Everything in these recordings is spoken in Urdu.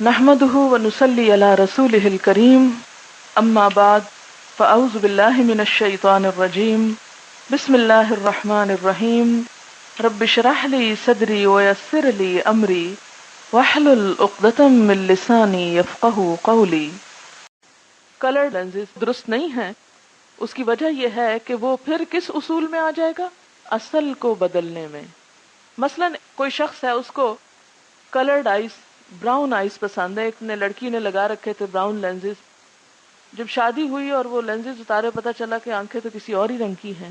نحمده ونصلي على رسوله الكريم اما بعد فاعوذ بالله من الشيطان الرجيم بسم الله الرحمن الرحيم رب اشرح لي صدري ويسر لي امري واحلل عقدة من لساني يفقهوا قولي. کلر لینزز درست نہیں ہیں. اس کی وجہ یہ ہے کہ وہ پھر کس اصول میں آ جائے گا؟ اصل کو بدلنے میں. مثلا کوئی شخص ہے، اس کو کلرڈ آئیز، براؤن آئیز پسند ہے. ایک نے لڑکی نے لگا رکھے تھے براؤن لینزز. جب شادی ہوئی اور وہ لینزز اتارے، پتہ چلا کہ آنکھیں تو کسی اور ہی رنگ کی ہیں،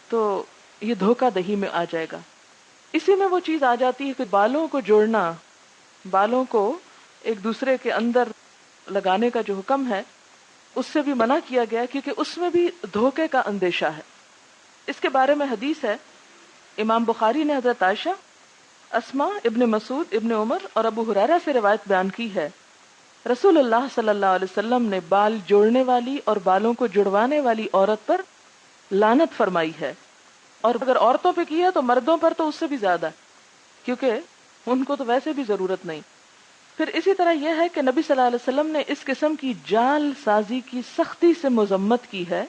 تو یہ دھوکہ دہی میں آ جائے گا. اسی میں وہ چیز آ جاتی ہے کہ بالوں کو جوڑنا، بالوں کو ایک دوسرے کے اندر لگانے کا جو حکم ہے اس سے بھی منع کیا گیا، کیونکہ اس میں بھی دھوکے کا اندیشہ ہے. اس کے بارے میں حدیث ہے، امام بخاری نے حضرت عائشہ، اسماء، ابن مسعود، ابن عمر اور ابو ہریرہ سے روایت بیان کی ہے. رسول اللہ صلی اللہ علیہ وسلم نے بال جوڑنے والی اور بالوں کو جڑوانے والی عورت پر لعنت فرمائی ہے، اور اگر عورتوں پہ کی ہے تو مردوں پر تو اس سے بھی زیادہ، کیونکہ ان کو تو ویسے بھی ضرورت نہیں. پھر اسی طرح یہ ہے کہ نبی صلی اللہ علیہ وسلم نے اس قسم کی جال سازی کی سختی سے مذمت کی ہے،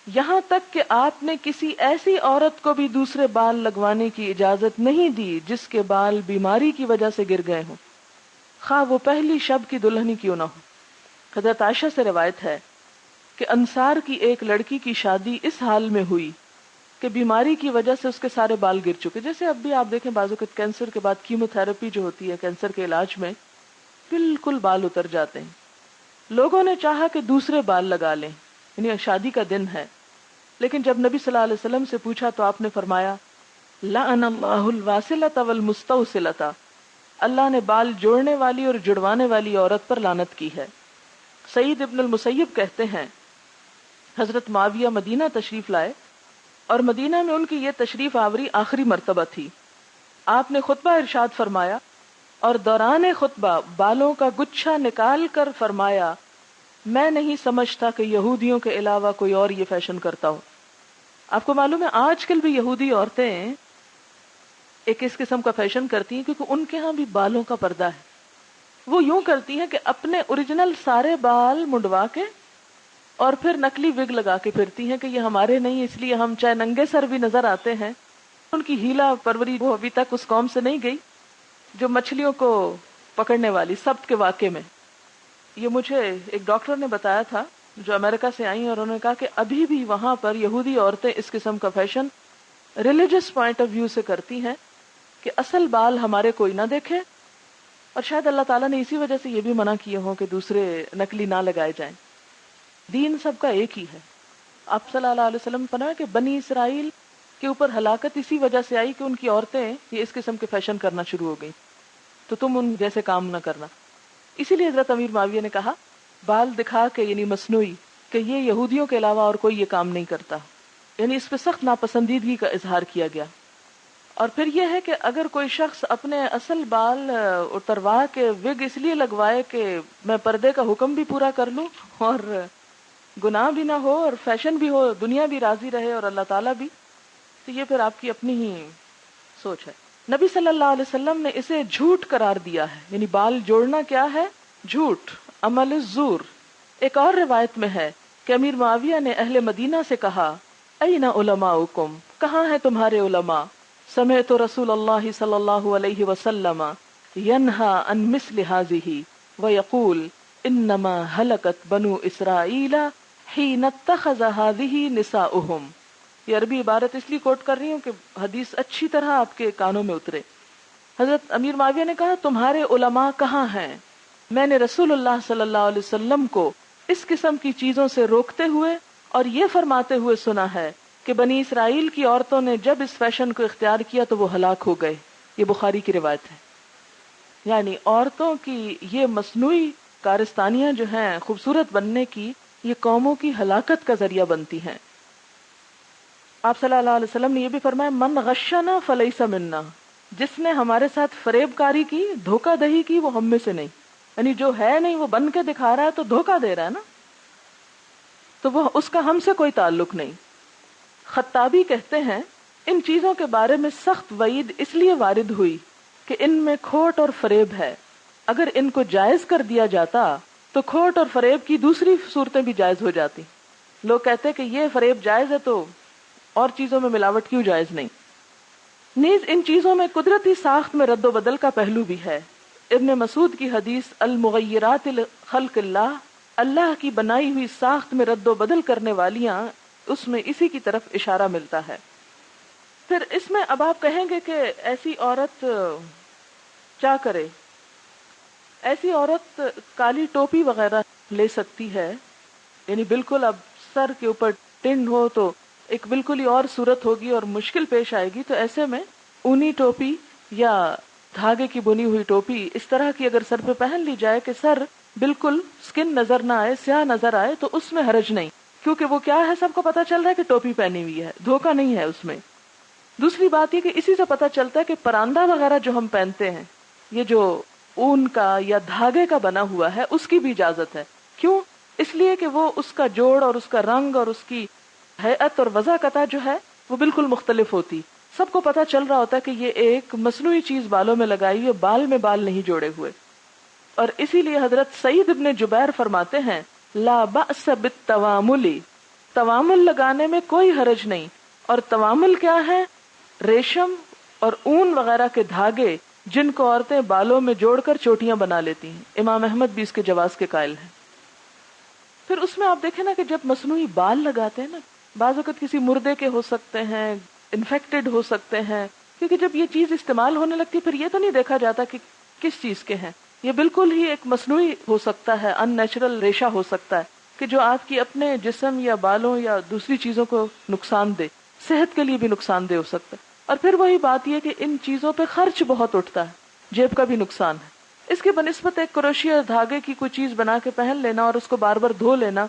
یہاں تک کہ آپ نے کسی ایسی عورت کو بھی دوسرے بال لگوانے کی اجازت نہیں دی جس کے بال بیماری کی وجہ سے گر گئے ہوں، خواہ وہ پہلی شب کی دلہنی کیوں نہ ہو. حضرت عائشہ سے روایت ہے کہ انصار کی ایک لڑکی کی شادی اس حال میں ہوئی کہ بیماری کی وجہ سے اس کے سارے بال گر چکے. جیسے اب بھی آپ دیکھیں بعض اوقات کینسر کے بعد کیموتھراپی جو ہوتی ہے کینسر کے علاج میں، بالکل بال اتر جاتے ہیں. لوگوں نے چاہا کہ دوسرے بال لگا لیں، یعنی شادی کا دن ہے، لیکن جب نبی صلی اللہ علیہ وسلم سے پوچھا تو آپ نے فرمایا لعن اللہ الواصلۃ والمستوصلۃ، اللہ نے بال جوڑنے والی اور جڑوانے والی عورت پر لعنت کی ہے. سعید ابن المسیب کہتے ہیں حضرت معاویہ مدینہ تشریف لائے اور مدینہ میں ان کی یہ تشریف آوری آخری مرتبہ تھی. آپ نے خطبہ ارشاد فرمایا اور دوران خطبہ بالوں کا گچھا نکال کر فرمایا، میں نہیں سمجھتا کہ یہودیوں کے علاوہ کوئی اور یہ فیشن کرتا ہو. آپ کو معلوم ہے آج کل بھی یہودی عورتیں ایک اس قسم کا فیشن کرتی ہیں، کیونکہ ان کے ہاں بھی بالوں کا پردہ ہے. وہ یوں کرتی ہیں کہ اپنے اوریجنل سارے بال منڈوا کے اور پھر نکلی وگ لگا کے پھرتی ہیں کہ یہ ہمارے نہیں، اس لیے ہم چاہے ننگے سر بھی نظر آتے ہیں. ان کی ہیلا پروری وہ ابھی تک اس قوم سے نہیں گئی جو مچھلیوں کو پکڑنے والی سبت کے واقعے میں. یہ مجھے ایک ڈاکٹر نے بتایا تھا جو امریکہ سے آئی، اور انہوں نے کہا کہ ابھی بھی وہاں پر یہودی عورتیں اس قسم کا fashion religious point of view سے کرتی ہیں کہ اصل بال ہمارے کوئی نہ دیکھے، اور شاید اللہ تعالیٰ نے اسی وجہ سے یہ بھی منع کیے ہوں کہ دوسرے نکلی نہ لگائے جائیں. دین سب کا ایک ہی ہے. آپ صلی اللہ علیہ وسلم فرمایا کہ بنی اسرائیل کے اوپر ہلاکت اسی وجہ سے آئی کہ ان کی عورتیں یہ اس قسم کے فیشن کرنا شروع ہو گئی، تو تم ان جیسے کام نہ کرنا. اسی لیے حضرت امیر معاویہ نے کہا بال دکھا کے یعنی مصنوعی کہ یہ یہودیوں کے علاوہ اور کوئی یہ کام نہیں کرتا، یعنی اس پہ سخت ناپسندیدگی کا اظہار کیا گیا. اور پھر یہ ہے کہ اگر کوئی شخص اپنے اصل بال اتروا کے وگ اس لیے لگوائے کہ میں پردے کا حکم بھی پورا کر لوں اور گناہ بھی نہ ہو اور فیشن بھی ہو، دنیا بھی راضی رہے اور اللہ تعالیٰ بھی، تو یہ پھر آپ کی اپنی ہی سوچ ہے. نبی صلی اللہ علیہ وسلم نے اسے جھوٹ قرار دیا ہے، یعنی بال جوڑنا کیا ہے؟ جھوٹ، عمل الزور. ایک اور روایت میں ہے کہ امیر معاویہ نے اہل مدینہ سے کہا این علماؤکم، کہاں ہیں تمہارے علماء؟ سمعت رسول اللہ صلی اللہ علیہ وسلم ینہا عن مثل ھذہ ویقول انما ہلکت بنو اسرائیل حین اتخذ ھذہ نساؤہم. یہ عربی عبارت اس لیے کوٹ کر رہی ہوں کہ حدیث اچھی طرح آپ کے کانوں میں اترے. حضرت امیر معاویہ نے کہا تمہارے علماء کہاں ہیں؟ میں نے رسول اللہ صلی اللہ علیہ وسلم کو اس قسم کی چیزوں سے روکتے ہوئے اور یہ فرماتے ہوئے سنا ہے کہ بنی اسرائیل کی عورتوں نے جب اس فیشن کو اختیار کیا تو وہ ہلاک ہو گئے. یہ بخاری کی روایت ہے. یعنی عورتوں کی یہ مصنوعی کارستانیاں جو ہیں خوبصورت بننے کی، یہ قوموں کی ہلاکت کا ذریعہ بنتی ہیں. آپ صلی اللہ علیہ وسلم نے یہ بھی فرمایا من غشنا فلیس منا، جس نے ہمارے ساتھ فریب کاری کی، دھوکہ دہی کی، وہ ہم میں سے نہیں. یعنی جو ہے نہیں وہ بن کے دکھا رہا ہے تو دھوکہ دے رہا ہے نا، تو وہ اس کا ہم سے کوئی تعلق نہیں. خطابی کہتے ہیں ان چیزوں کے بارے میں سخت وعید اس لیے وارد ہوئی کہ ان میں کھوٹ اور فریب ہے. اگر ان کو جائز کر دیا جاتا تو کھوٹ اور فریب کی دوسری صورتیں بھی جائز ہو جاتی. لوگ کہتے کہ یہ فریب جائز ہے تو اور چیزوں میں ملاوٹ کیوں جائز نہیں. نیز ان چیزوں میں قدرتی ساخت میں رد و بدل کا پہلو بھی ہے. ابن مسعود کی حدیث المغیرات خلق اللہ، اللہ کی بنائی ہوئی ساخت میں رد و بدل کرنے والیاں، اس میں اسی کی طرف اشارہ ملتا ہے. پھر اس میں اب آپ کہیں گے کہ ایسی عورت کیا کرے؟ ایسی عورت کالی ٹوپی وغیرہ لے سکتی ہے، یعنی بالکل اب سر کے اوپر ٹنڈ ہو تو ایک بالکل ہی اور صورت ہوگی اور مشکل پیش آئے گی. تو ایسے میں اونی ٹوپی یا دھاگے کی بنی ہوئی ٹوپی اس طرح کی اگر سر پہ پہن لی جائے کہ سر بالکل سکن نظر نہ آئے، سیاہ نظر آئے، تو اس میں حرج نہیں، کیونکہ وہ کیا ہے، سب کو پتا چل رہا ہے کہ ٹوپی پہنی ہوئی ہے، دھوکہ نہیں ہے اس میں. دوسری بات یہ کہ اسی سے پتا چلتا ہے کہ پراندہ وغیرہ جو ہم پہنتے ہیں، یہ جو اون کا یا دھاگے کا بنا ہوا ہے، اس کی بھی اجازت ہے. کیوں؟ اس لیے کہ وہ اس کا جوڑ اور اس کا رنگ اور اس کی ہیئت اور وضاحت جو ہے وہ بالکل مختلف ہوتی. سب کو پتا چل رہا ہوتا ہے کہ یہ ایک مصنوعی چیز بالوں میں لگائی ہوئی، بال میں بال نہیں جوڑے ہوئے. اور اسی لیے حضرت سعید ابن جبیر فرماتے ہیں لا بأس بالتوامل، توامل لگانے میں کوئی حرج نہیں. اور توامل کیا ہے؟ ریشم اور اون وغیرہ کے دھاگے جن کو عورتیں بالوں میں جوڑ کر چوٹیاں بنا لیتی ہیں. امام احمد بھی اس کے جواز کے قائل ہیں. پھر اس میں آپ دیکھیں نا کہ جب مصنوعی بال لگاتے ہیں نا، بعض اوقات کسی مردے کے ہو سکتے ہیں، انفیکٹڈ ہو سکتے ہیں، کیونکہ جب یہ چیز استعمال ہونے لگتی پھر یہ تو نہیں دیکھا جاتا کہ کس چیز کے ہیں. یہ بالکل ہی ایک مصنوعی ہو سکتا ہے، ان نیچرل ریشہ ہو سکتا ہے کہ جو آپ کی اپنے جسم یا بالوں یا دوسری چیزوں کو نقصان دے، صحت کے لیے بھی نقصان دہ ہو سکتا ہے. اور پھر وہی بات یہ کہ ان چیزوں پہ خرچ بہت اٹھتا ہے، جیب کا بھی نقصان ہے. اس کے بنسبت ایک کروشیا دھاگے کی کوئی چیز بنا کے پہن لینا اور اس کو بار بار دھو لینا،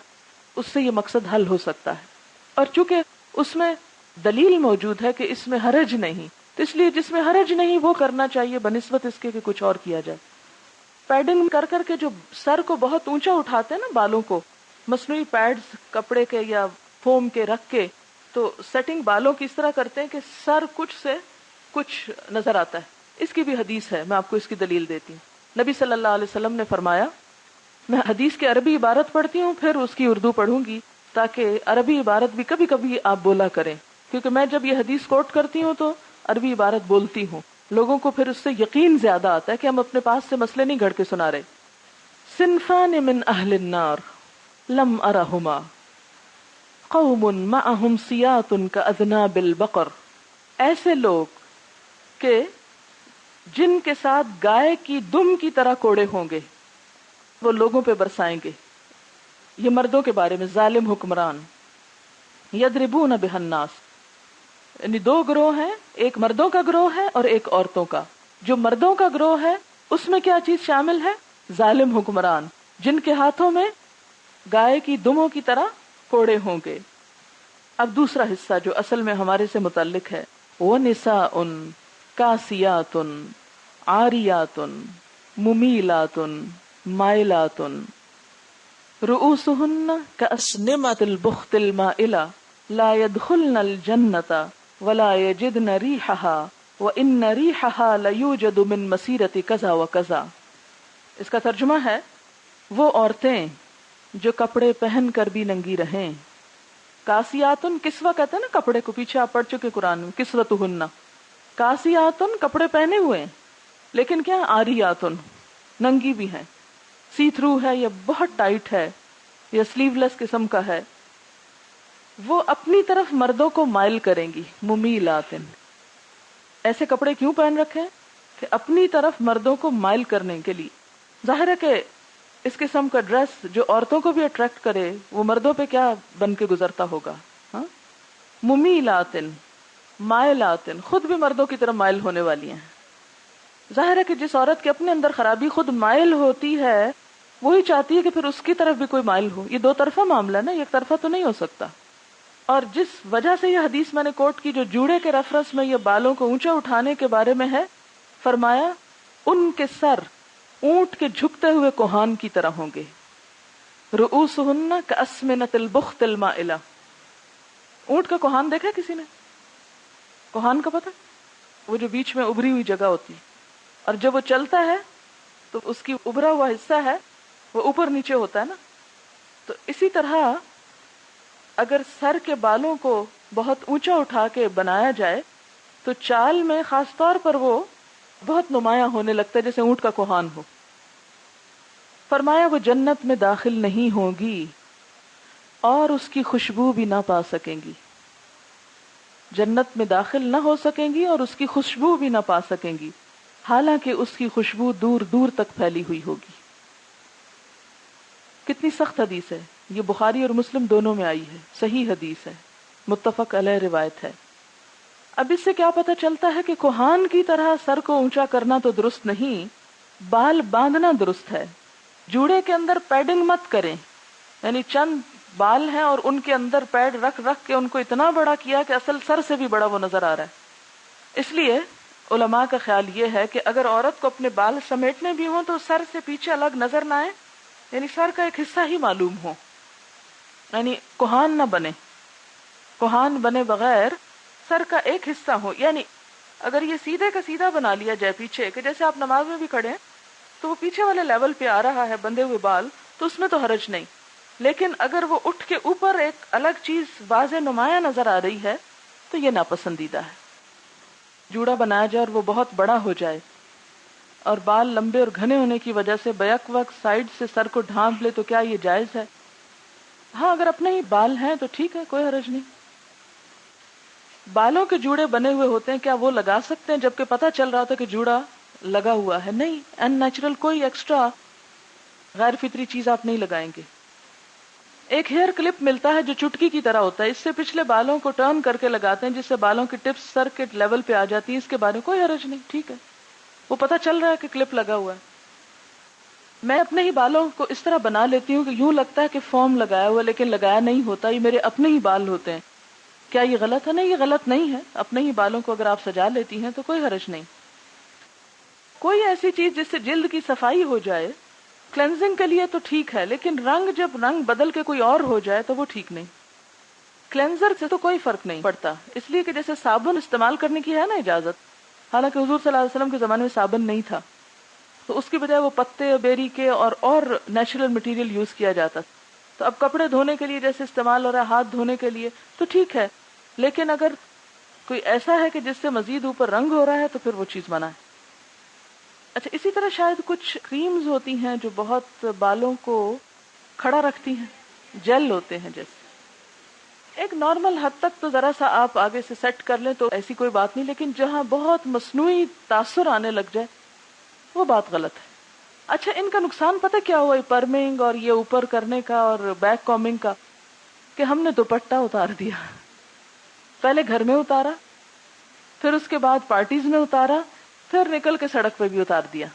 اس سے یہ مقصد حل ہو سکتا ہے. اور چونکہ اس میں دلیل موجود ہے کہ اس میں حرج نہیں، تو اس لیے جس میں حرج نہیں وہ کرنا چاہیے بنسبت اس کے کہ کچھ اور کیا جائے. پیڈنگ کر کر کے جو سر کو بہت اونچا اٹھاتے ہیں نا بالوں کو، مصنوعی پیڈز کپڑے کے یا فوم کے رکھ کے، تو سیٹنگ بالوں کی اس طرح کرتے ہیں کہ سر کچھ سے کچھ نظر آتا ہے. اس کی بھی حدیث ہے، میں آپ کو اس کی دلیل دیتی ہوں. نبی صلی اللہ علیہ وسلم نے فرمایا، میں حدیث کی عربی عبارت پڑھتی ہوں پھر اس کی اردو پڑھوں گی تاکہ عربی عبارت بھی کبھی کبھی آپ بولا کریں، کیونکہ میں جب یہ حدیث کوٹ کرتی ہوں تو عربی عبارت بولتی ہوں. لوگوں کو پھر اس سے یقین زیادہ آتا ہے کہ ہم اپنے پاس سے مسئلے نہیں گھڑ کے سنا رہے. صنفان من اہل النار لم ارہما قوم معہم سیات کاذناب البقر، ایسے لوگ کہ جن کے ساتھ گائے کی دم کی طرح کوڑے ہوں گے، وہ لوگوں پہ برسائیں گے. یہ مردوں کے بارے میں ظالم حکمران. یضربون بها الناس، یعنی دو گروہ ہیں، ایک مردوں کا گروہ ہے اور ایک عورتوں کا. جو مردوں کا گروہ ہے اس میں کیا چیز شامل ہے؟ ظالم حکمران جن کے ہاتھوں میں گائے کی دموں کی طرح کوڑے ہوں گے. اب دوسرا حصہ جو اصل میں ہمارے سے متعلق ہے، وَنِسَاءٌ کاسیاتٌ عاریاتٌ ممیلات مائلات رؤوسہن کأسنمۃ البخت المائلہ لا يدخلن الجنة ولا يجدن ريحها وإن ريحها ليوجد من مسيرة كذا وكذا. اس کا ترجمہ ہے وہ عورتیں جو کپڑے پہن کر بھی ننگی رہیں. کاسیاتن کسوہ کہتے ہیں نا کپڑے کو، پیچھے آپ پڑھ چکے قرآن میں کسوتہن. کاسیاتن کپڑے پہنے ہوئے لیکن کیا عاریاتن ننگی بھی ہیں، سی تھرو ہے یا بہت ٹائٹ ہے یا سلیو لیس قسم کا ہے. وہ اپنی طرف مردوں کو مائل کریں گی. ممیلاتن، ایسے کپڑے کیوں پہن رکھے؟ کہ اپنی طرف مردوں کو مائل کرنے کے لیے. ظاہر ہے کہ اس قسم کا ڈریس جو عورتوں کو بھی اٹریکٹ کرے وہ مردوں پہ کیا بن کے گزرتا ہوگا. ہاں، ممیلاتن مائلاتن، خود بھی مردوں کی طرف مائل ہونے والی ہیں. ظاہر ہے کہ جس عورت کے اپنے اندر خرابی خود مائل ہوتی ہے وہی چاہتی ہے کہ پھر اس کی طرف بھی کوئی مائل ہو. یہ دو طرفہ معاملہ نا، ایک طرفہ تو نہیں ہو سکتا. اور جس وجہ سے یہ حدیث میں نے کوٹ کی جو جوڑے کے ریفرنس میں یہ بالوں کو اونچا اٹھانے کے بارے میں ہے، فرمایا ان کے سر اونٹ کے جھکتے ہوئے کوہان کی طرح ہوں گے. رؤوسہن کأسمنۃ البخت المائلہ. اونٹ کا کوہان دیکھا کسی نے؟ کوہان کا پتہ؟ وہ جو بیچ میں ابری ہوئی جگہ ہوتی اور جب وہ چلتا ہے تو اس کی ابھرا ہوا حصہ ہے وہ اوپر نیچے ہوتا ہے نا. تو اسی طرح اگر سر کے بالوں کو بہت اونچا اٹھا کے بنایا جائے تو چال میں خاص طور پر وہ بہت نمایاں ہونے لگتا ہے جیسے اونٹ کا کوہان ہو. فرمایا وہ جنت میں داخل نہیں ہوگی اور اس کی خوشبو بھی نہ پا سکیں گی. جنت میں داخل نہ ہو سکیں گی اور اس کی خوشبو بھی نہ پا سکیں گی، حالانکہ اس کی خوشبو دور دور تک پھیلی ہوئی ہوگی. کتنی سخت حدیث ہے یہ، بخاری اور مسلم دونوں میں آئی ہے، صحیح حدیث ہے، متفق علیہ روایت ہے. اب اس سے کیا پتہ چلتا ہے کہ کوہان کی طرح سر کو اونچا کرنا تو درست نہیں، بال باندھنا درست ہے. جوڑے کے اندر پیڈنگ مت کریں، یعنی چند بال ہیں اور ان کے اندر پیڈ رکھ رکھ کے ان کو اتنا بڑا کیا کہ اصل سر سے بھی بڑا وہ نظر آ رہا ہے. اس لیے علماء کا خیال یہ ہے کہ اگر عورت کو اپنے بال سمیٹنے بھی ہوں تو سر سے پیچھے الگ نظر نہ آئے، یعنی سر کا ایک حصہ ہی معلوم ہو، یعنی کوہان نہ بنے. کوہان بنے بغیر سر کا ایک حصہ ہو. یعنی اگر یہ سیدھے کا سیدھا بنا لیا جائے پیچھے، کہ جیسے آپ نماز میں بھی کھڑے ہیں تو وہ پیچھے والے لیول پہ آ رہا ہے بندھے ہوئے بال، تو اس میں تو حرج نہیں. لیکن اگر وہ اٹھ کے اوپر ایک الگ چیز واضح نمایاں نظر آ رہی ہے تو یہ ناپسندیدہ ہے. جوڑا بنایا جائے اور وہ بہت بڑا ہو جائے اور بال لمبے اور گھنے ہونے کی وجہ سے بیک وقت سائڈ سے سر کو ڈھانپ لے تو کیا یہ جائز ہے؟ ہاں، اگر اپنے ہی بال ہیں تو ٹھیک ہے، کوئی حرج نہیں. بالوں کے جوڑے بنے ہوئے ہوتے ہیں، کیا وہ لگا سکتے ہیں جبکہ پتہ چل رہا تھا کہ جوڑا لگا ہوا ہے؟ نہیں، ان نیچرل کوئی ایکسٹرا غیر فطری چیز آپ نہیں لگائیں گے. ایک ہیئر کلپ ملتا ہے جو چٹکی کی طرح ہوتا ہے، اس سے پچھلے بالوں کو ٹرن کر کے لگاتے ہیں جس سے بالوں کی ٹپس سر کے لیول پہ آ جاتی ہے. اس کے بارے میں کوئی حرج نہیں، ٹھیک ہے، وہ پتہ چل رہا ہے کہ کلپ لگا ہوا ہے. میں اپنے ہی بالوں کو اس طرح بنا لیتی ہوں کہ یوں لگتا ہے کہ فوم لگایا ہوا، لیکن لگایا نہیں ہوتا، یہ میرے اپنے ہی بال ہوتے ہیں. کیا یہ غلط ہے؟ نہیں، یہ غلط نہیں ہے. اپنے ہی بالوں کو اگر آپ سجا لیتی ہیں تو کوئی حرج نہیں. کوئی ایسی چیز جس سے جلد کی صفائی ہو جائے کلینزنگ کے لیے تو ٹھیک ہے، لیکن جب رنگ بدل کے کوئی اور ہو جائے تو وہ ٹھیک نہیں. کلینزر سے تو کوئی فرق نہیں پڑتا، اس لیے کہ جیسے صابن استعمال کرنے کی ہے نا اجازت، حالانکہ حضور صلی اللہ علیہ وسلم کے زمانے میں صابن نہیں تھا، تو اس کی بجائے وہ پتے بیری کے اور نیچرل مٹیریل یوز کیا جاتا. تو اب کپڑے دھونے کے لیے جیسے استعمال ہو رہا ہے، ہاتھ دھونے کے لیے تو ٹھیک ہے، لیکن اگر کوئی ایسا ہے کہ جس سے مزید اوپر رنگ ہو رہا ہے تو پھر وہ چیز منع ہے. اچھا، اسی طرح شاید کچھ کریمز ہوتی ہیں جو بہت بالوں کو کھڑا رکھتی ہیں، جیل ہوتے ہیں جیسے. ایک نارمل حد تک تو ذرا سا آپ آگے سے سیٹ کر لیں تو ایسی کوئی بات نہیں، لیکن جہاں بہت مصنوعی تاثر آنے لگ جائے وہ بات غلط ہے. اچھا، ان کا نقصان پتہ کیا ہوا؟ پرمنگ اور یہ اوپر کرنے کا اور بیک کامنگ کا، کہ ہم نے دوپٹہ اتار دیا. پہلے گھر میں اتارا، پھر اس کے بعد پارٹیز میں اتارا، پھر نکل کے سڑک پہ بھی اتار دیا.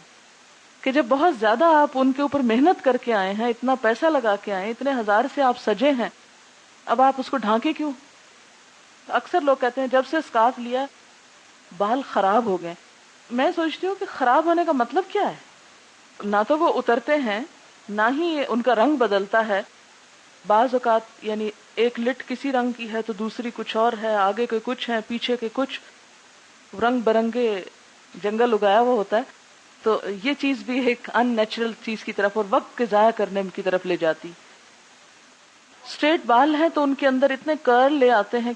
کہ جب بہت زیادہ آپ ان کے اوپر محنت کر کے آئے ہیں، اتنا پیسہ لگا کے آئے ہیں، اتنے ہزار سے آپ سجے ہیں، اب آپ اس کو ڈھانکے کیوں؟ اکثر لوگ کہتے ہیں جب سے اسکارف لیا بال خراب ہو گئے. میں سوچتی ہوں کہ خراب ہونے کا مطلب کیا ہے؟ نہ تو وہ اترتے ہیں، نہ ہی ان کا رنگ بدلتا ہے. بعض اوقات یعنی ایک لٹ کسی رنگ کی ہے تو دوسری کچھ اور ہے، آگے کے کچھ ہیں، پیچھے کے کچھ، رنگ برنگے جنگل اگایا ہوا ہوتا ہے. تو یہ چیز بھی ایک ان نیچرل چیز کی طرف اور وقت کے ضائع کرنے کی طرف لے جاتی. اسٹریٹ بال ہیں تو ان کے اندر اتنے کرل لے آتے ہیں،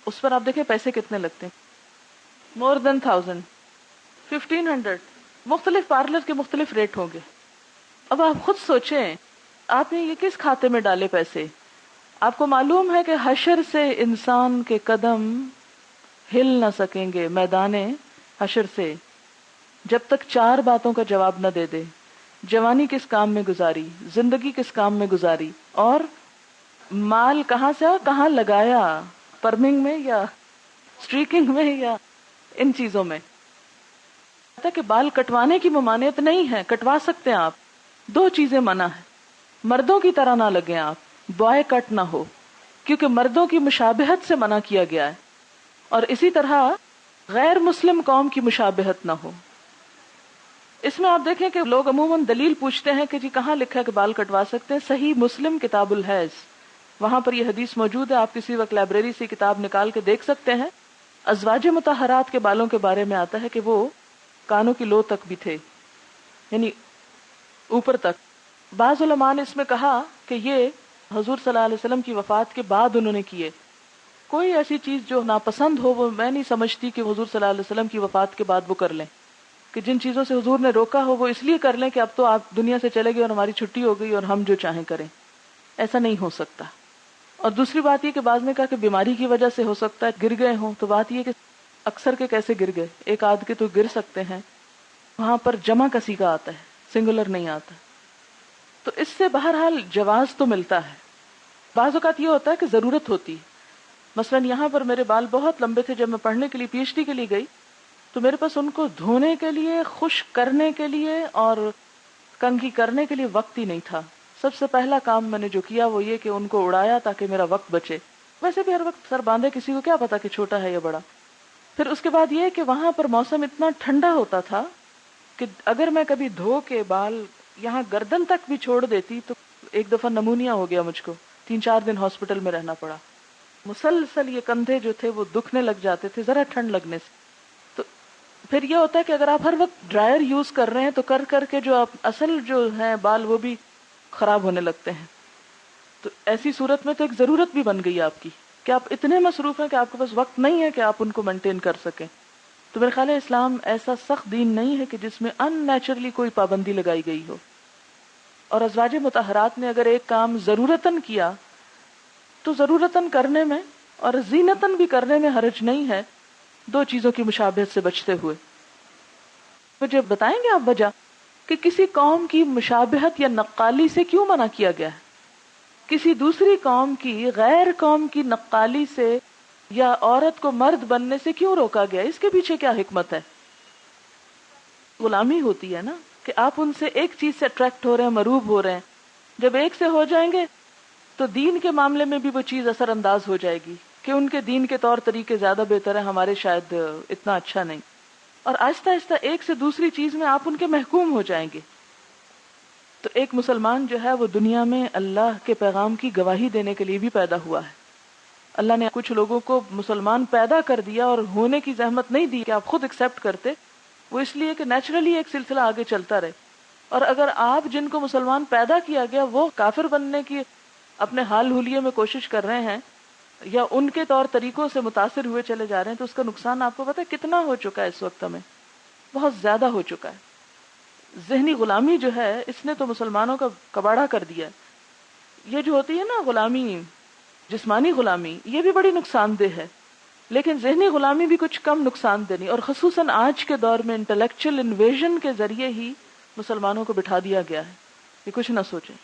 اس پر آپ دیکھیں پیسے کتنے لگتے ہیں، مور دین 1000 1500. مختلف پارلر کے مختلف ریٹ ہوں گے. اب آپ خود سوچیں، آپ نے یہ کس کھاتے میں ڈالے پیسے؟ آپ کو معلوم ہے کہ حشر سے انسان کے قدم ہل نہ سکیں گے میدان حشر سے جب تک 4 باتوں کا جواب نہ دے دے. جوانی کس کام میں گزاری، زندگی کس کام میں گزاری، اور مال کہاں سے کہاں لگایا، پرمنگ میں یا اسٹریکنگ میں یا ان چیزوں میں. کہ بال کٹوانے کی ممانعت نہیں ہے، کٹوا سکتے ہیں آپ. 2 چیزیں منع ہے. مردوں کی طرح نہ لگیں آپ، بوائے کٹ نہ ہو، کیونکہ مردوں کی مشابہت سے منع کیا گیا ہے، اور اسی طرح غیر مسلم قوم کی مشابہت نہ ہو. اس میں آپ دیکھیں کہ لوگ عموماً دلیل پوچھتے ہیں کہ جی کہاں لکھا ہے کہ بال کٹوا سکتے ہیں. صحیح مسلم کتاب الحیض، وہاں پر یہ حدیث موجود ہے، آپ کسی وقت لائبریری سے کتاب نکال کے دیکھ سکتے ہیں. ازواج مطہرات کے بالوں کے بارے میں آتا ہے کہ وہ کانوں کی لو تک بھی تھے، یعنی اوپر تک. بعض علماء نے اس میں کہا کہ یہ حضور صلی اللہ علیہ وسلم کی وفات کے بعد انہوں نے کیے. کوئی ایسی چیز جو ناپسند ہو وہ میں نہیں سمجھتی کہ حضور صلی اللہ علیہ وسلم کی وفات کے بعد وہ کر لیں. کہ جن چیزوں سے حضور نے روکا ہو وہ اس لیے کر لیں کہ اب تو آپ دنیا سے چلے گئے اور ہماری چھٹی ہو گئی اور ہم جو چاہیں کریں. ایسا نہیں ہو سکتا. اور دوسری بات یہ کہ بعض نے کہا کہ بیماری کی وجہ سے ہو سکتا ہے گر گئے ہوں. تو بات یہ کہ اکثر کے کیسے گر گئے, ایک آدھ کے تو گر سکتے ہیں, وہاں پر جمع کسی کا آتا ہے, سنگولر نہیں آتا. تو اس سے بہرحال جواز تو ملتا ہے. بعض اوقات یہ ہوتا ہے کہ ضرورت ہوتی. مثلا یہاں پر میرے بال بہت لمبے تھے, جب میں پڑھنے کے لیے پی ایچ ڈی کے لیے گئی تو میرے پاس ان کو دھونے کے لیے, خشک کرنے کے لیے اور کنگھی کرنے کے لیے وقت ہی نہیں تھا. سب سے پہلا کام میں نے جو کیا وہ یہ کہ ان کو اڑایا تاکہ میرا وقت بچے. ویسے بھی ہر وقت سر باندھے کسی کو کیا پتا کہ چھوٹا ہے یا بڑا. پھر اس کے بعد یہ کہ وہاں پر موسم اتنا ٹھنڈا ہوتا تھا کہ اگر میں کبھی دھو کے بال یہاں گردن تک بھی چھوڑ دیتی تو ایک دفعہ نمونیا ہو گیا مجھ کو, 3-4 دن ہاسپٹل میں رہنا پڑا. مسلسل یہ کندھے جو تھے وہ دکھنے لگ جاتے تھے ذرا ٹھنڈ لگنے سے. تو پھر یہ ہوتا ہے کہ اگر آپ ہر وقت ڈرائر یوز کر رہے ہیں تو کر کر کے جو آپ اصل جو ہیں بال وہ بھی خراب ہونے لگتے ہیں. تو ایسی صورت میں تو ایک ضرورت بھی بن گئی آپ کی کہ آپ اتنے مصروف ہیں کہ آپ کے پاس وقت نہیں ہے کہ آپ ان کو مینٹین کر سکیں. تو میرے خیال ہے اسلام ایسا سخت دین نہیں ہے کہ جس میں ان نیچرلی کوئی پابندی لگائی گئی ہو. اور ازواج مطہرات نے اگر ایک کام ضرورتاً کیا تو ضرورتاً کرنے میں اور زینتاً بھی کرنے میں حرج نہیں ہے, 2 چیزوں کی مشابہت سے بچتے ہوئے. مجھے بتائیں گے آپ وجہ کہ کسی قوم کی مشابہت یا نقالی سے کیوں منع کیا گیا ہے؟ کسی دوسری قوم کی, غیر قوم کی نقالی سے یا عورت کو مرد بننے سے کیوں روکا گیا؟ اس کے پیچھے کیا حکمت ہے؟ غلامی ہوتی ہے نا کہ آپ ان سے ایک چیز سے اٹریکٹ ہو رہے ہیں, مرعوب ہو رہے ہیں. جب ایک سے ہو جائیں گے تو دین کے معاملے میں بھی وہ چیز اثر انداز ہو جائے گی کہ ان کے دین کے طور طریقے زیادہ بہتر ہیں, ہمارے شاید اتنا اچھا نہیں. اور آہستہ آہستہ ایک سے دوسری چیز میں آپ ان کے محکوم ہو جائیں گے. تو ایک مسلمان جو ہے وہ دنیا میں اللہ کے پیغام کی گواہی دینے کے لیے بھی پیدا ہوا ہے. اللہ نے کچھ لوگوں کو مسلمان پیدا کر دیا اور ہونے کی زحمت نہیں دی کہ آپ خود ایکسپٹ کرتے, وہ اس لیے کہ نیچرلی ایک سلسلہ آگے چلتا رہے. اور اگر آپ جن کو مسلمان پیدا کیا گیا وہ کافر بننے کی اپنے حال حلیے میں کوشش کر رہے ہیں یا ان کے طور طریقوں سے متاثر ہوئے چلے جا رہے ہیں تو اس کا نقصان آپ کو پتہ ہے کتنا ہو چکا ہے. اس وقت میں بہت زیادہ ہو چکا ہے. ذہنی غلامی جو ہے اس نے تو مسلمانوں کا کباڑہ کر دیا. یہ جو ہوتی ہے نا غلامی, جسمانی غلامی, یہ بھی بڑی نقصان دہ ہے, لیکن ذہنی غلامی بھی کچھ کم نقصان دہ نہیں. اور خصوصاً آج کے دور میں انٹلیکچوئل انویژن کے ذریعے ہی مسلمانوں کو بٹھا دیا گیا ہے کہ کچھ نہ سوچیں.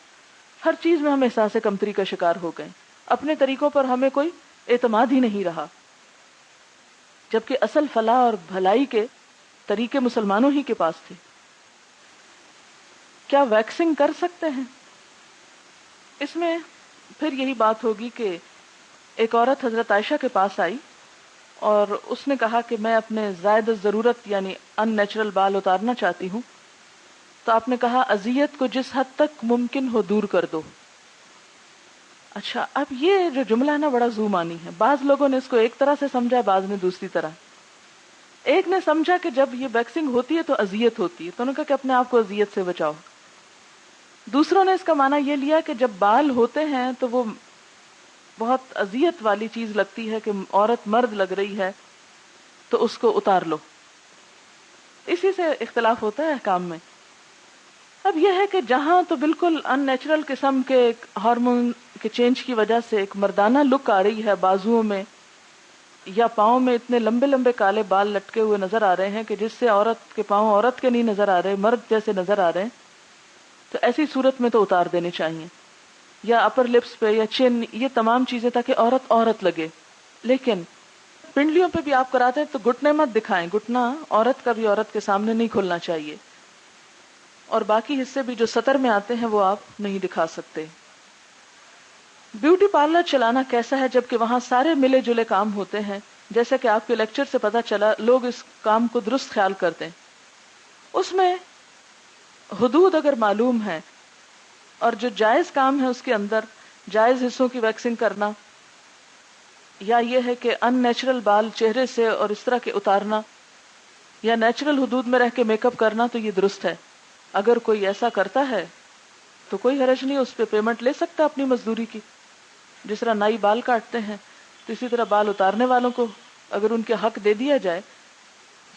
ہر چیز میں ہم احساس کمتری کا شکار ہو گئے, اپنے طریقوں پر ہمیں کوئی اعتماد ہی نہیں رہا, جبکہ اصل فلاح اور بھلائی کے طریقے مسلمانوں ہی کے پاس تھے. کیا ویکسنگ کر سکتے ہیں؟ اس میں پھر یہی بات ہوگی کہ ایک عورت حضرت عائشہ کے پاس آئی اور اس نے کہا کہ میں اپنے زائد ضرورت یعنی ان نیچرل بال اتارنا چاہتی ہوں. تو آپ نے کہا اذیت کو جس حد تک ممکن ہو دور کر دو. اچھا, اب یہ جو جملہ ہے نا بڑا زو مانی ہے. بعض لوگوں نے اس کو ایک طرح سے سمجھا, بعض نے دوسری طرح. ایک نے سمجھا کہ جب یہ ویکسنگ ہوتی ہے تو اذیت ہوتی ہے, تو انہوں نے کہا کہ اپنے آپ کو اذیت سے بچاؤ. دوسروں نے اس کا معنی یہ لیا کہ جب بال ہوتے ہیں تو وہ بہت اذیت والی چیز لگتی ہے کہ عورت مرد لگ رہی ہے تو اس کو اتار لو. اسی سے اختلاف ہوتا ہے احکام میں. اب یہ ہے کہ جہاں تو بالکل ان نیچرل قسم کے ہارمون کے چینج کی وجہ سے ایک مردانہ لک آ رہی ہے, بازوؤں میں یا پاؤں میں اتنے لمبے لمبے کالے بال لٹکے ہوئے نظر آ رہے ہیں کہ جس سے عورت کے پاؤں عورت کے نہیں نظر آ رہے, مرد جیسے نظر آ رہے ہیں, تو ایسی صورت میں تو اتار دینے چاہیے. یا اپر لپس پہ یا چین, یہ تمام چیزیں تاکہ عورت لگے. لیکن پنڈلیوں پہ بھی آپ کراتے ہیں تو گھٹنے مت دکھائیں, گھٹنا عورت کا بھی عورت کے سامنے نہیں کھلنا چاہیے. اور باقی حصے بھی جو سطر میں آتے ہیں وہ آپ نہیں دکھا سکتے. بیوٹی پارلر چلانا کیسا ہے جبکہ وہاں سارے ملے جلے کام ہوتے ہیں؟ جیسا کہ آپ کے لیکچر سے پتا چلا لوگ اس کام کو درست خیال کرتے ہیں. اس میں حدود اگر معلوم ہے اور جو جائز کام ہے اس کے اندر جائز حصوں کی ویکسنگ کرنا, یا یہ ہے کہ ان نیچرل بال چہرے سے اور اس طرح کے اتارنا, یا نیچرل حدود میں رہ کے میک اپ کرنا, تو یہ درست ہے. اگر کوئی ایسا کرتا ہے تو کوئی حرج نہیں، اس پہ پیمنٹ لے سکتا اپنی مزدوری کی. جس طرح نائی بال کاٹتے ہیں تو اسی طرح بال اتارنے والوں کو اگر ان کے حق دے دیا جائے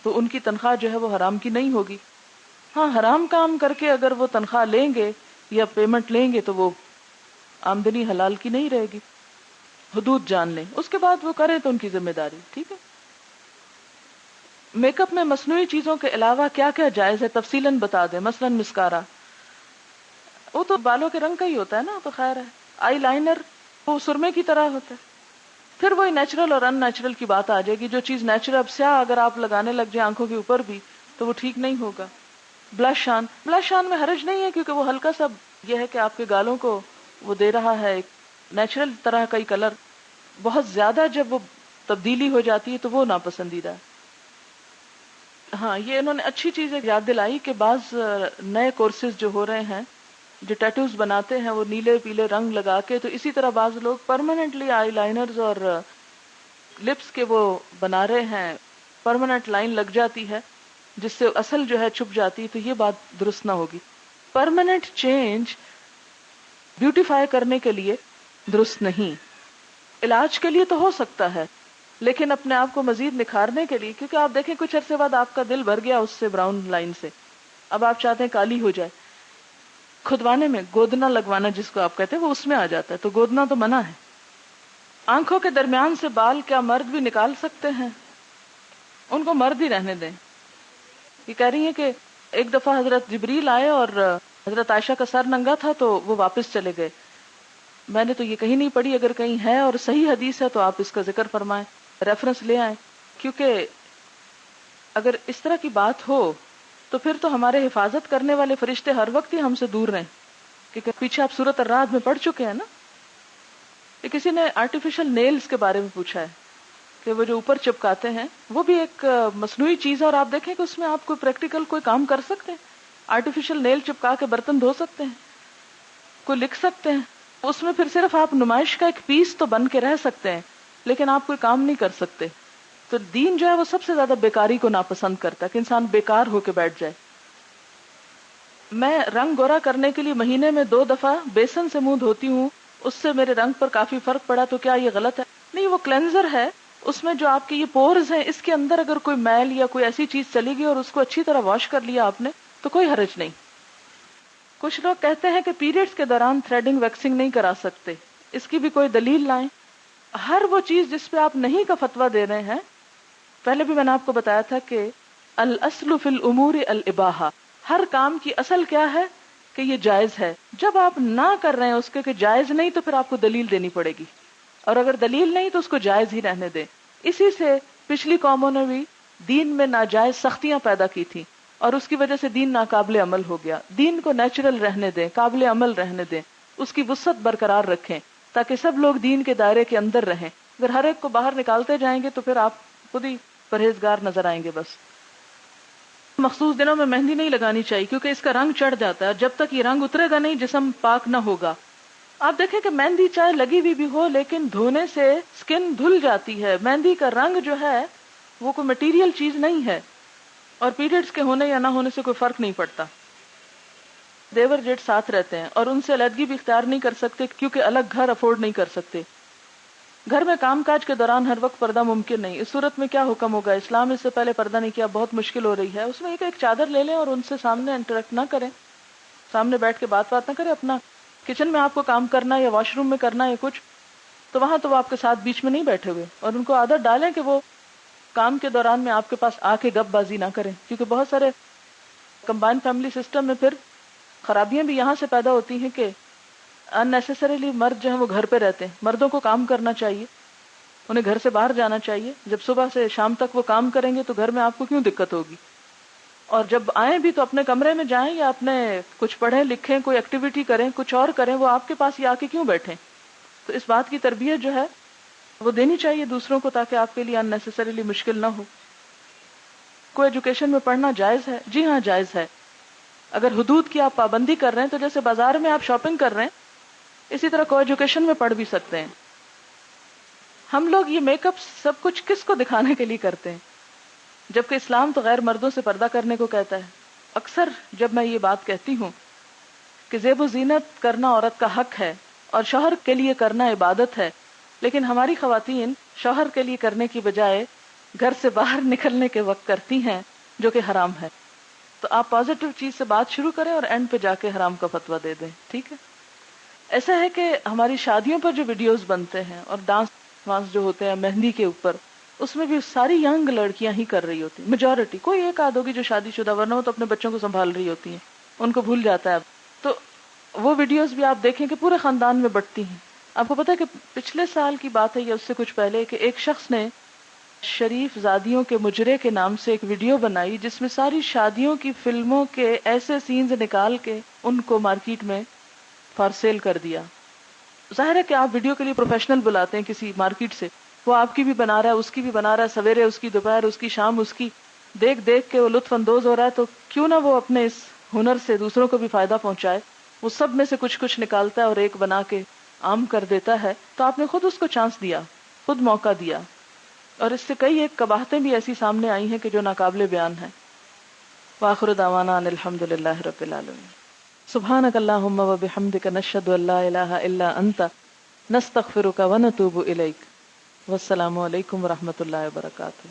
تو ان کی تنخواہ جو ہے وہ حرام کی نہیں ہوگی. ہاں، حرام کام کر کے اگر وہ تنخواہ لیں گے یا پیمنٹ لیں گے تو وہ آمدنی حلال کی نہیں رہے گی. حدود جان لیں، اس کے بعد وہ کریں تو ان کی ذمہ داری. ٹھیک ہے. میک اپ میں مصنوعی چیزوں کے علاوہ کیا کیا جائز ہے تفصیلاً بتا دیں. مثلا مسکارا، وہ تو بالوں کے رنگ کا ہی ہوتا ہے نا، تو خیر ہے. آئی لائنر وہ سرمے کی طرح ہوتا ہے. پھر وہی نیچرل اور ان نیچرل کی بات آ جائے گی. جو چیز نیچرل اب سیاہ اگر آپ لگانے لگ جائیں آنکھوں کے اوپر بھی تو وہ ٹھیک نہیں ہوگا. بلش آن میں حرج نہیں ہے کیونکہ وہ ہلکا سا یہ ہے کہ آپ کے گالوں کو وہ دے رہا ہے ایک نیچرل طرح کا ہی کلر. بہت زیادہ جب وہ تبدیلی ہو جاتی ہے تو وہ ناپسندیدہ ہے. ہاں، یہ انہوں نے اچھی چیز یاد دلائی کہ بعض نئے کورسز جو ہو رہے ہیں جو ٹیٹوز بناتے ہیں وہ نیلے پیلے رنگ لگا کے، تو اسی طرح بعض لوگ پرماننٹلی آئی لائنرز اور لپس کے وہ بنا رہے ہیں. پرماننٹ لائن لگ جاتی ہے جس سے اصل جو ہے چھپ جاتی، تو یہ بات درست نہ ہوگی. پرماننٹ چینج بیوٹیفائی کرنے کے لیے درست نہیں. علاج کے لیے تو ہو سکتا ہے لیکن اپنے آپ کو مزید نکھارنے کے لیے، کیونکہ آپ دیکھیں کچھ عرصے بعد آپ کا دل بھر گیا اس سے براؤن لائن سے، اب آپ چاہتے ہیں کالی ہو جائے. کھدوانے میں گودنا لگوانا جس کو آپ کہتے ہیں وہ اس میں آ جاتا ہے، تو گودنا تو منع ہے. آنکھوں کے درمیان سے بال کیا مرد بھی نکال سکتے ہیں؟ ان کو مرد ہی رہنے دیں. یہ کہہ رہی ہیں کہ ایک دفعہ حضرت جبریل آئے اور حضرت عائشہ کا سر ننگا تھا تو وہ واپس چلے گئے. میں نے تو یہ کہیں نہیں پڑھی، اگر کہیں ہے اور صحیح حدیث ہے تو آپ اس کا ذکر فرمائیں، ریفرنس لے آئیں. کیونکہ اگر اس طرح کی بات ہو تو پھر تو ہمارے حفاظت کرنے والے فرشتے ہر وقت ہی ہم سے دور رہیں. کیونکہ پیچھے آپ سورۃ الرعد میں پڑھ چکے ہیں نا. کہ کسی نے آرٹیفیشل نیلز کے بارے میں پوچھا ہے کہ وہ جو اوپر چپکاتے ہیں وہ بھی ایک مصنوعی چیز ہے، اور آپ دیکھیں کہ اس میں آپ کوئی پریکٹیکل کوئی کام کر سکتے ہیں. آرٹیفیشل نیل چپکا کے برتن دھو سکتے ہیں، کوئی لکھ سکتے ہیں. اس میں پھر صرف آپ نمائش کا ایک پیس تو بن کے رہ سکتے ہیں لیکن آپ کوئی کام نہیں کر سکتے. تو دین جو ہے وہ سب سے زیادہ بیکاری کو ناپسند کرتا ہے کہ انسان بیکار ہو کے بیٹھ جائے. میں رنگ گورا کرنے کے لیے مہینے میں 2 دفعہ بیسن سے منہ دھوتی ہوں، اس سے میرے رنگ پر کافی فرق پڑا، تو کیا یہ غلط ہے؟ نہیں، وہ کلینزر ہے، اس میں جو آپ کے یہ پورز ہیں اس کے اندر اگر کوئی میل یا کوئی ایسی چیز چلی گئی اور اس کو اچھی طرح واش کر لیا آپ نے تو کوئی حرج نہیں. کچھ لوگ کہتے ہیں کہ پیریڈز کے دوران تھریڈنگ ویکسنگ نہیں کرا سکتے، اس کی بھی کوئی دلیل لائیں. ہر وہ چیز جس پہ آپ نہیں کا فتویٰ دے رہے ہیں، پہلے بھی میں نے آپ کو بتایا تھا کہ الاصل فی الامور الاباحہ، ہر کام کی اصل کیا ہے کہ یہ جائز ہے. جب آپ نہ کر رہے ہیں اس کے کہ جائز نہیں تو پھر آپ کو دلیل دینی پڑے گی، اور اگر دلیل نہیں تو اس کو جائز ہی رہنے دیں. اسی سے پچھلی قوموں نے بھی دین میں ناجائز سختیاں پیدا کی تھی اور اس کی وجہ سے دین ناقابل عمل ہو گیا. دین کو نیچرل رہنے دیں، قابل عمل رہنے دیں، اس کی وسعت برقرار رکھیں تاکہ سب لوگ دین کے دائرے کے اندر رہیں. اگر ہر ایک کو باہر نکالتے جائیں گے تو پھر آپ خود ہی پرہیزگار نظر آئیں گے. بس مخصوص دنوں میں مہندی نہیں لگانی چاہیے کیونکہ اس کا رنگ چڑھ جاتا ہے، جب تک یہ رنگ اترے گا نہیں جسم پاک نہ ہوگا. آپ دیکھیں کہ مہندی چاہے لگی ہوئی بھی ہو لیکن دھونے سے سکن دھل جاتی ہے. مہندی کا رنگ جو ہے وہ کوئی مٹیریل چیز نہیں ہے، اور پیریڈز کے ہونے یا نہ ہونے سے کوئی فرق نہیں پڑتا. دیور جیٹ ساتھ رہتے ہیں اور ان سے علیحدگی بھی اختیار نہیں کر سکتے کیونکہ الگ گھر افورڈ نہیں کر سکتے. گھر میں کام کاج کے دوران ہر وقت پردہ ممکن نہیں. اس صورت میں کیا حکم ہوگا؟ اسلام اس سے پہلے پردہ نہیں کیا، بہت مشکل ہو رہی ہے. اس میں ایک چادر لے لیں اور ان سے سامنے انٹریکٹ نہ کریں، سامنے بیٹھ کے بات نہ کریں. اپنا کچن میں آپ کو کام کرنا یا واش روم میں کرنا یا کچھ، تو وہاں تو وہ آپ کے ساتھ بیچ میں نہیں بیٹھے ہوئے، اور ان کو عادت ڈالیں کہ وہ کام کے دوران میں آپ کے پاس آ کے گپ بازی نہ کریں. کیونکہ بہت سارے کمبائن فیملی سسٹم میں پھر خرابیاں بھی یہاں سے پیدا ہوتی ہیں کہ ان نیسیسریلی مرد جو ہیں وہ گھر پہ رہتے ہیں. مردوں کو کام کرنا چاہیے، انہیں گھر سے باہر جانا چاہیے. جب صبح سے شام تک وہ کام کریں گے تو گھر میں آپ کو کیوں دقت ہوگی؟ اور جب آئیں بھی تو اپنے کمرے میں جائیں یا اپنے کچھ پڑھیں لکھیں، کوئی ایکٹیویٹی کریں، کچھ اور کریں. وہ آپ کے پاس ہی آ کے کیوں بیٹھیں؟ تو اس بات کی تربیت جو ہے وہ دینی چاہیے دوسروں کو تاکہ آپ کے لیے ان نیسیسریلی مشکل نہ ہو. کوئی ایجوکیشن میں پڑھنا جائز ہے؟ جی ہاں جائز ہے، اگر حدود کی آپ پابندی کر رہے ہیں. تو جیسے بازار میں آپ شاپنگ کر رہے ہیں اسی طرح کو ایجوکیشن میں پڑھ بھی سکتے ہیں. ہم لوگ یہ میک اپ سب کچھ کس کو دکھانے کے لیے کرتے ہیں جبکہ اسلام تو غیر مردوں سے پردہ کرنے کو کہتا ہے. اکثر جب میں یہ بات کہتی ہوں کہ زیب و زینت کرنا عورت کا حق ہے اور شوہر کے لیے کرنا عبادت ہے، لیکن ہماری خواتین شوہر کے لیے کرنے کی بجائے گھر سے باہر نکلنے کے وقت کرتی ہیں جو کہ حرام ہے، تو آپ پازیٹیو چیز سے بات شروع کریں اور اینڈ پہ جا کے حرام کا فتویٰ دے دیں. ٹھیک ہے؟ ایسا ہے کہ ہماری شادیوں پر جو ویڈیوز بنتے ہیں اور ڈانس وانس جو ہوتے ہیں مہندی کے اوپر، اس میں بھی ساری ینگ لڑکیاں ہی کر رہی ہوتی ہیں، میجورٹی. کوئی ایک آدھ ہوگی جو شادی شدہ، ورنہ وہ تو اپنے بچوں کو سنبھال رہی ہوتی ہیں، ان کو بھول جاتا ہے اب. تو وہ ویڈیوز بھی آپ دیکھیں کہ پورے خاندان میں بٹتی ہیں. آپ کو پتا ہے کہ پچھلے سال کی بات ہے یا اس سے کچھ پہلے کہ ایک شخص نے شریف زادیوں کے مجرے کے نام سے ایک ویڈیو بنائی جس میں ساری شادیوں کی فلموں کے ایسے سینز نکال کے ان کو مارکیٹ میں فار سیل کر دیا. ظاہر ہے کہ آپ ویڈیو کے لیے پروفیشنل بلاتے ہیں کسی مارکیٹ سے، وہ آپ کی بھی بنا رہا ہے، اس کی بھی بنا رہا ہے، سویرے اس کی، دوپہر اس کی، شام اس کی، دیکھ دیکھ کے وہ لطف اندوز ہو رہا ہے. تو کیوں نہ وہ اپنے اس ہنر سے دوسروں کو بھی فائدہ پہنچائے. وہ سب میں سے کچھ کچھ نکالتا ہے اور ایک بنا کے عام کر دیتا ہے. تو آپ نے خود اس کو چانس دیا، خود موقع دیا، اور اس سے کئی ایک قباحتیں بھی ایسی سامنے آئی ہیں کہ جو ناقابل بیان ہیں. وآخر دعوانا ان الحمد للہ رب العالمین. سبحانک اللہم و بحمدک نشہد ان لا الہ الا انت نستغفرک و نتوب الیک. والسلام علیکم ورحمۃ اللہ وبرکاتہ.